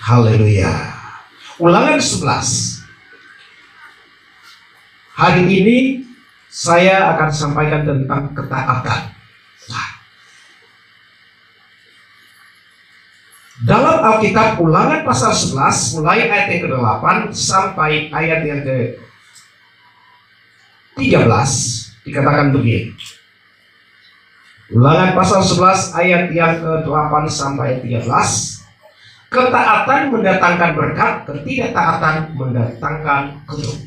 Haleluya. Ulangan 11. Hari ini saya akan sampaikan tentang ketaatan. Dalam Alkitab Ulangan pasal 11 mulai ayat yang ke-8 sampai ayat yang ke-13 dikatakan begini. Ulangan pasal 11 ayat yang ke-8 sampai 13. Ketaatan mendatangkan berkat, ketidaktaatan mendatangkan kutuk.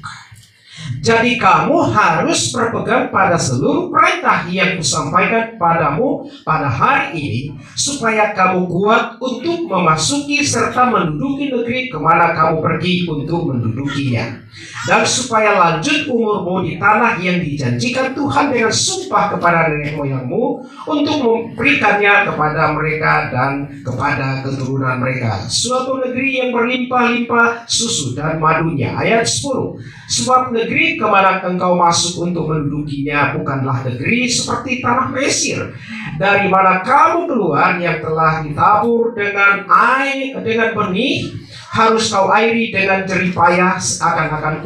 Jadi kamu harus berpegang pada seluruh perintah yang kusampaikan padamu pada hari ini, supaya kamu kuat untuk memasuki serta menduduki negeri kemana kamu pergi untuk mendudukinya, dan supaya lanjut umurmu di tanah yang dijanjikan Tuhan dengan sumpah kepada nenek moyangmu untuk memberikannya kepada mereka dan kepada keturunan mereka, suatu negeri yang berlimpah-limpah susu dan madunya. Ayat 10. Sebab negeri kemana engkau masuk untuk mendudukinya bukanlah negeri seperti tanah Mesir, dari mana kamu keluar, yang telah ditabur dengan air, dengan benih, harus kau airi dengan jerih payah seakan-akan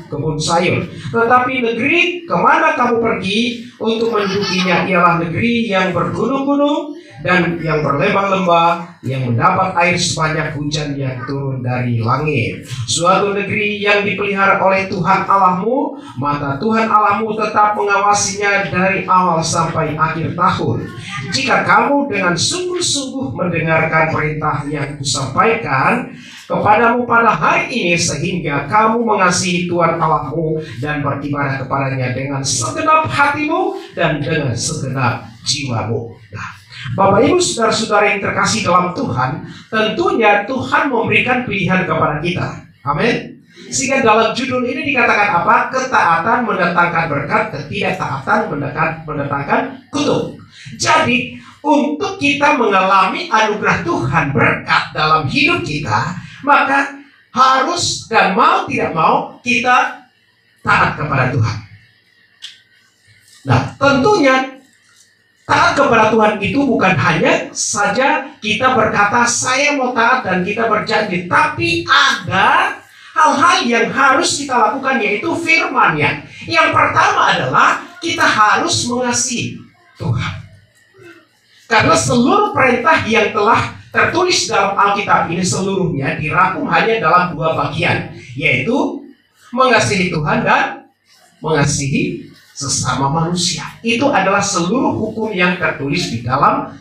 kebun sayur. Tetapi negeri kemana kamu pergi untuk mendudukinya ialah negeri yang bergunung-gunung dan yang berlembah-lembah, yang mendapat air sebanyak hujan yang turun dari langit. Suatu negeri yang dipelihara oleh Tuhan Allahmu, mata Tuhan Allahmu tetap mengawasinya dari awal sampai akhir tahun. Jika kamu dengan sungguh-sungguh mendengarkan perintah yang kusampaikan kepadamu pada hari ini, sehingga kamu mengasihi Tuhan Allahmu dan beribadah kepadanya dengan segenap hatimu dan dengan segenap jiwamu. Bapak Ibu saudara-saudara yang terkasih dalam Tuhan, tentunya Tuhan memberikan pilihan kepada kita. Amin. Sehingga dalam judul ini dikatakan apa? Ketaatan mendatangkan berkat, ketidaktaatan mendatangkan kutuk. Jadi untuk kita mengalami anugerah Tuhan, berkat dalam hidup kita, maka harus dan mau tidak mau kita taat kepada Tuhan. Nah, tentunya taat kepada Tuhan itu bukan hanya saja kita berkata saya mau taat dan kita berjanji, tapi ada hal-hal yang harus kita lakukan, yaitu firman-Nya. Yang pertama adalah kita harus mengasihi Tuhan. Karena seluruh perintah yang telah tertulis dalam Alkitab ini seluruhnya dirangkum hanya dalam dua bagian, yaitu mengasihi Tuhan dan mengasihi sesama manusia. Itu adalah seluruh hukum yang tertulis di dalam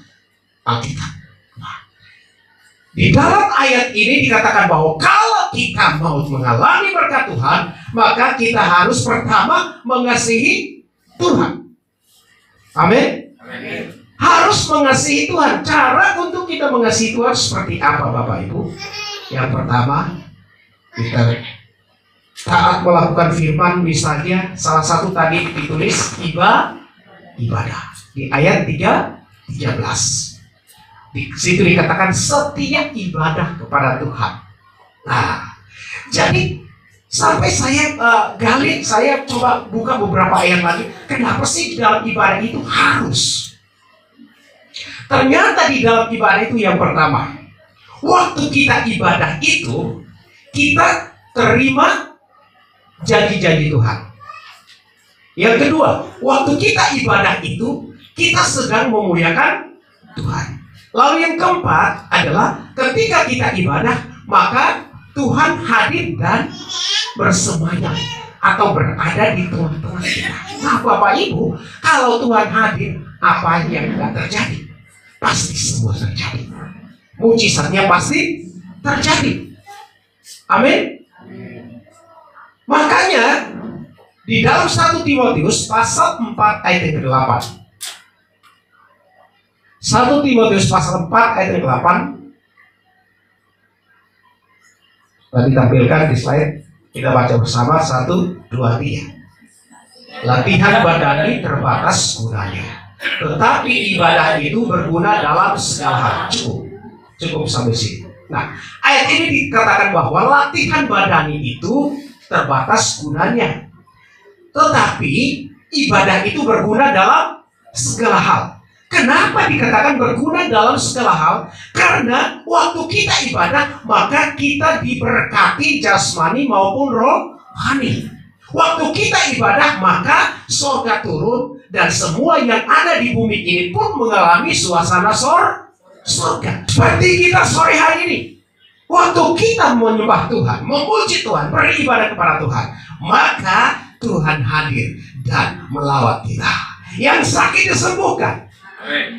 Alkitab. Di dalam ayat ini dikatakan bahwa kalau kita mau mengalami berkat Tuhan, maka kita harus pertama mengasihi Tuhan. Amin. Harus mengasihi Tuhan. Cara untuk kita mengasihi Tuhan seperti apa, Bapak Ibu? Yang pertama, kita taat melakukan firman. Misalnya salah satu tadi ditulis ibadah di ayat 13. Di situ dikatakan setiap ibadah kepada Tuhan. Nah, jadi sampai saya gali, saya coba buka beberapa ayat lagi. Kenapa sih dalam ibadah itu harus? Ternyata di dalam ibadah itu yang pertama, waktu kita ibadah itu kita terima janji-janji Tuhan. Yang kedua, waktu kita ibadah itu kita sedang memuliakan Tuhan. Lalu yang keempat adalah ketika kita ibadah, maka Tuhan hadir dan bersemayam atau berada di tengah-tengah kita. Nah, Bapak Ibu, kalau Tuhan hadir, apa yang tidak terjadi? Pasti semua terjadi. Mujizatnya pasti terjadi. Amin. Makanya di dalam 1 Timotius pasal 4 ayat yang ke-8. 1 Timotius pasal 4 ayat yang ke-8. Tadi tampilkan di slide. Kita baca bersama 1, 2, 3. Latihan badani terbatas gunanya, tetapi ibadah itu berguna dalam segala hal. Cukup sampai sini. Nah, ayat ini dikatakan bahwa latihan badani itu terbatas gunanya, tetapi ibadah itu berguna dalam segala hal. Kenapa dikatakan berguna dalam segala hal? Karena waktu kita ibadah, maka kita diberkati jasmani maupun rohani. Waktu kita ibadah, maka surga turun dan semua yang ada di bumi ini pun mengalami suasana surga. Seperti kita sore hari ini. Waktu kita menyembah Tuhan, memuji Tuhan, beribadah kepada Tuhan, maka Tuhan hadir dan melawat kita. Yang sakit disembuhkan,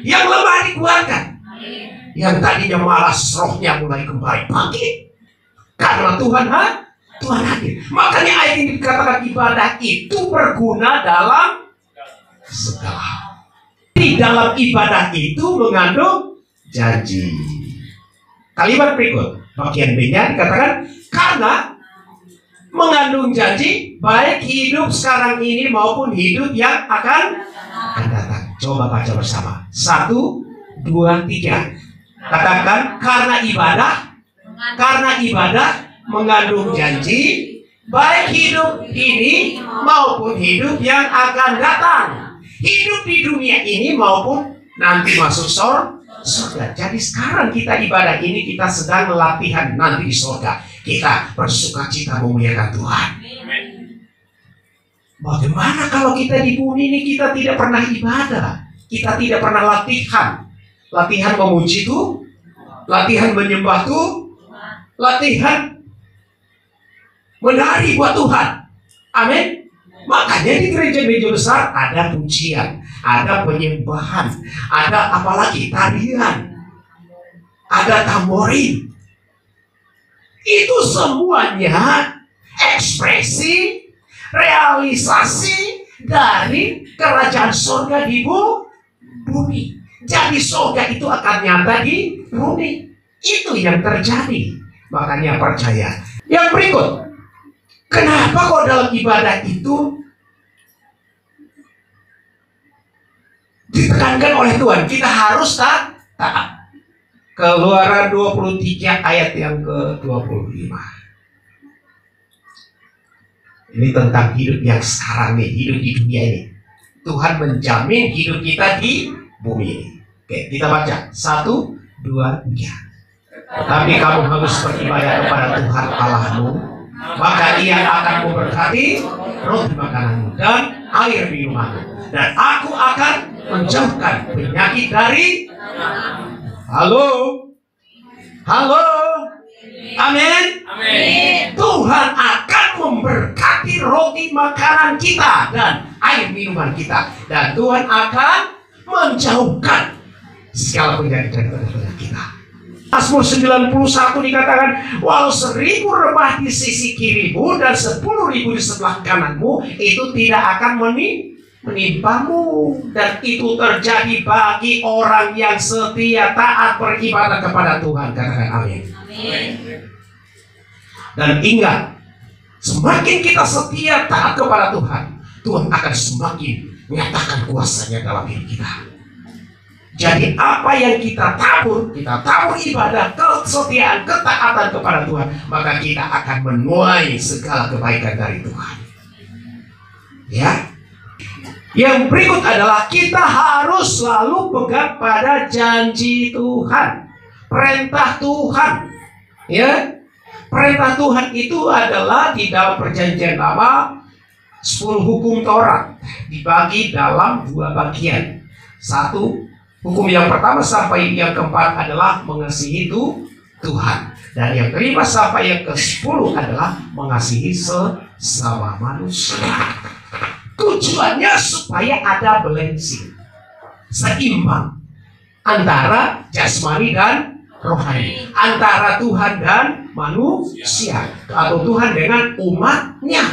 yang lemah dikuatkan, yang tadinya malas rohnya mulai kembali bangkit karena Tuhan hadir. Makanya ayat ini dikatakan ibadah itu berguna dalam segala hal. Di dalam ibadah itu mengandung janji. Kalimat berikut bagian B-nya dikatakan karena mengandung janji baik hidup sekarang ini maupun hidup yang akan datang. Coba baca bersama. 1, 2, 3. Katakan karena ibadah mengandung janji baik hidup ini maupun hidup yang akan datang. Hidup di dunia ini maupun nanti masuk surga. Jadi sekarang kita ibadah ini kita sedang latihan nanti di surga. Kita bersukacita memuliakan Tuhan. Bagaimana kalau kita di bumi ini kita tidak pernah ibadah, kita tidak pernah latihan memuji Tuhan, latihan menyembah Tuhan, latihan menari buat Tuhan. Amin. Makanya di gereja-gereja besar ada pujian, ada penyembahan, ada apalagi tarian, ada tamborin. Itu semuanya ekspresi, realisasi dari kerajaan surga di bumi. Jadi surga itu akan nyata di bumi. Itu yang terjadi. Makanya percaya. Yang berikut, kenapa kok dalam ibadah itu ditekankan oleh Tuhan? Kita harus taat. Keluaran 23 ayat yang ke-25. Ini tentang hidup yang sekarang nih, hidup di dunia ini. Tuhan menjamin hidup kita di bumi ini. Oke, kita baca. 1, 2, 3. Tetapi kamu harus beribadah kepada Tuhan Allahmu, maka Ia akan memberkati roti makananmu dan air minumanmu. Dan aku akan menjauhkan penyakit dari Halo. Amin. Tuhan akan memberkati roti makanan kita dan air minuman kita. Dan Tuhan akan menjauhkan segala penyakit daripada kita. Mazmur 91 dikatakan, walau 1000 rebah di sisi kirimu dan 10.000 di sebelah kananmu, itu tidak akan menimpamu. Dan itu terjadi bagi orang yang setia taat beribadah kepada Tuhan. Katakan amin. Dan ingat, semakin kita setia taat kepada Tuhan, Tuhan akan semakin menyatakan kuasanya dalam hidup kita. Jadi apa yang kita tabur ibadah, kesetiaan, ketaatan kepada Tuhan, maka kita akan menuai segala kebaikan dari Tuhan. Ya. Yang berikut adalah kita harus selalu pegang pada janji Tuhan, perintah Tuhan. Ya, perintah Tuhan itu adalah di dalam Perjanjian Lama 10 hukum Taurat dibagi dalam 2 bagian. 1, hukum yang pertama sampai yang keempat adalah mengasihi Tuhan, dan yang kelima sampai yang ke-10 adalah mengasihi sesama manusia. Tujuannya supaya ada balancing, seimbang antara jasmani dan rohani, antara Tuhan dan manusia, atau Tuhan dengan umatnya.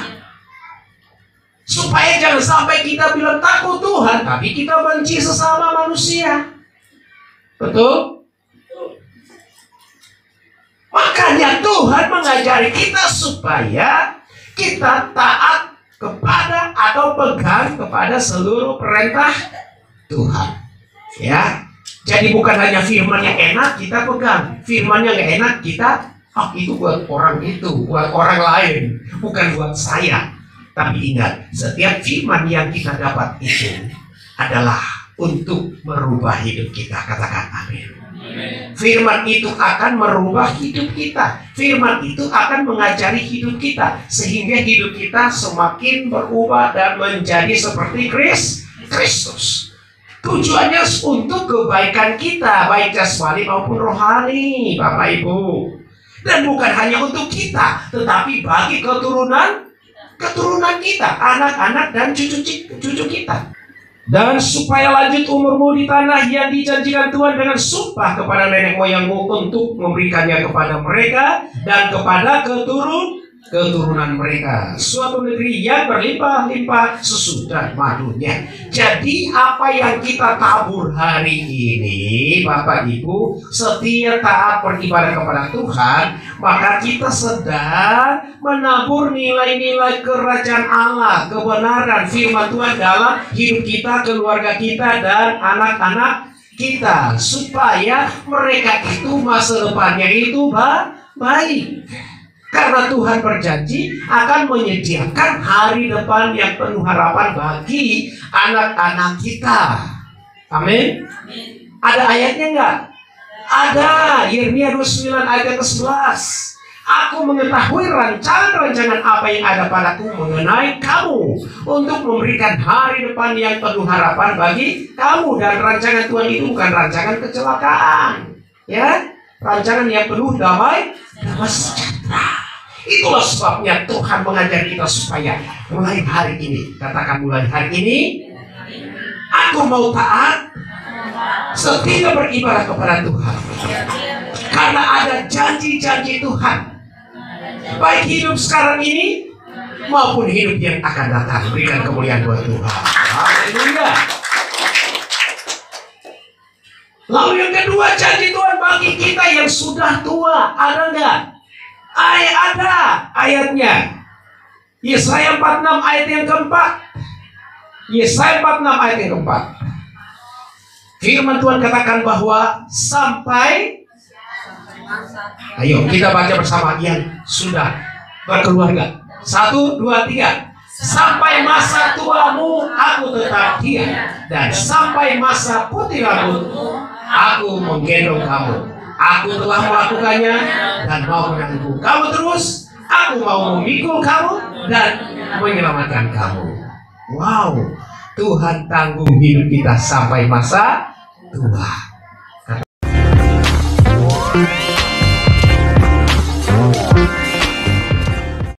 Supaya jangan sampai kita bilang takut Tuhan, tapi kita benci sesama manusia. Betul? Makanya Tuhan mengajari kita supaya kita taat kepada atau pegang kepada seluruh perintah Tuhan. Ya, jadi bukan hanya firman yang enak kita pegang, firman yang nggak enak kita, itu buat orang itu, buat orang lain, bukan buat saya. Tapi ingat, setiap firman yang kita dapat itu adalah untuk merubah hidup kita. Katakan amin. Firman itu akan merubah hidup kita. Firman itu akan mengajari hidup kita, sehingga hidup kita semakin berubah dan menjadi seperti Kristus. Tujuannya untuk kebaikan kita, baik jasmani maupun rohani, Bapak Ibu. Dan bukan hanya untuk kita, tetapi bagi keturunan kita, anak-anak dan cucu kita. Dan supaya lanjut umurmu di tanah yang dijanjikan Tuhan dengan sumpah kepada nenek moyangmu untuk memberikannya kepada mereka dan kepada keturunan mereka, suatu negeri yang berlimpah-limpah susu dan madunya. Jadi apa yang kita tabur hari ini, Bapak Ibu, setiap taat beribadah kepada Tuhan, maka kita sedang menabur nilai-nilai kerajaan Allah, kebenaran firman Tuhan dalam hidup kita, keluarga kita, dan anak-anak kita, supaya mereka itu masa depannya itu baik. Karena Tuhan berjanji akan menyediakan hari depan yang penuh harapan bagi anak-anak kita. Amin. Ada ayatnya enggak? Ada. Yeremia 29 ayat ke-11. Aku mengetahui rancangan-rancangan apa yang ada padaku mengenai kamu, untuk memberikan hari depan yang penuh harapan bagi kamu. Dan rancangan Tuhan itu bukan rancangan kecelakaan, ya, rancangan yang penuh damai sejahtera. Itulah sebabnya Tuhan mengajar kita supaya mulai hari ini, katakan mulai hari ini, aku mau taat, setia beribadah kepada Tuhan. Karena ada janji-janji Tuhan, baik hidup sekarang ini maupun hidup yang akan datang. Berikan kemuliaan buat Tuhan. Haleluya. Lalu yang kedua, janji Tuhan bagi kita yang sudah tua. Ada enggak? Ada ayatnya. Yesaya 46 ayat yang keempat. Yesaya 46 ayat yang keempat. Firman Tuhan katakan bahwa sampai, ayo kita baca bersama yang sudah berkeluarga. 1, 2, 3. Sampai masa tuamu aku tetap diam, dan sampai masa putih rambutmu aku menggendong kamu. Aku telah melakukannya dan mau menanggung kamu terus. Aku mau memikul kamu dan menyelamatkan kamu. Wow, Tuhan tanggung hidup kita sampai masa tua.